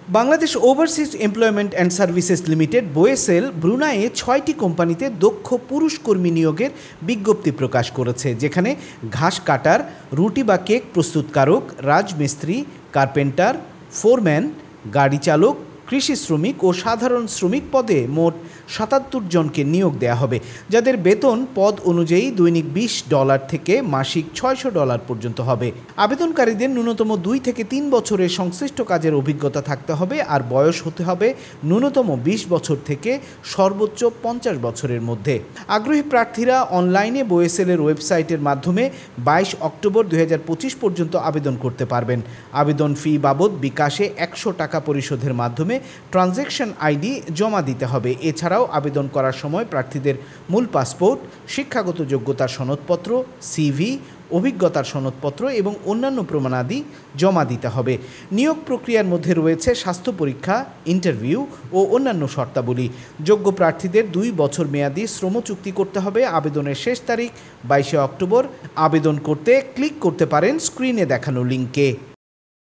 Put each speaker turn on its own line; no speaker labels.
Bangladesh overseas employment and services limited BOESL ব্রুনাইয়ে ৬টি কোম্পানিতে দক্ষ পুরুষ কর্মী নিয়োগের বিজ্ঞপ্তি প্রকাশ করেছে, যেখানে ঘাস কাটার, রুটি বা কেক প্রস্তুতকারক, রাজমিস্ত্রি, কার্পেন্টার, ফোরম্যান, গাড়ি চালক, কৃষি শ্রমিক ও সাধারণ শ্রমিক পদে মোট ৭৭ জনকে নিয়োগ দেওয়া হবে, যাদের বেতন পদ অনুযায়ী দৈনিক $20 থেকে মাসিক $600 পর্যন্ত হবে। আবেদনকারীদের ন্যূনতম 2 থেকে 3 বছরের সংশ্লিষ্ট কাজের অভিজ্ঞতা থাকতে হবে আর বয়স হতে হবে ন্যূনতম 20 বছর থেকে সর্বোচ্চ 50 বছরের মধ্যে। আগ্রহী প্রার্থীরা অনলাইনে বোয়েসেলের ওয়েবসাইটের মাধ্যমে 22 অক্টোবর 2025 পর্যন্ত আবেদন করতে পারবেন। আবেদন ফি বাবদ বিকাশে $100 পরিশোধের মাধ্যমে ট্রানজ্যাকশন আইডি জমা দিতে হবে। এছাড়াও আবেদন করার সময় প্রার্থীদের মূল পাসপোর্ট, শিক্ষাগত যোগ্যতার সনদপত্র, সিভি, অভিজ্ঞতার সনদপত্র এবং অন্যান্য প্রমাণাদি জমা দিতে হবে। নিয়োগ প্রক্রিয়ার মধ্যে রয়েছে স্বাস্থ্য পরীক্ষা, ইন্টারভিউ ও অন্যান্য শর্তাবলী। যোগ্য প্রার্থীদের 2 বছর মেয়াদী শ্রম চুক্তি করতে হবে। আবেদনের শেষ তারিখ 22 অক্টোবর। আবেদন করতে ক্লিক করতে পারেন স্ক্রিনে দেখানো লিঙ্কে।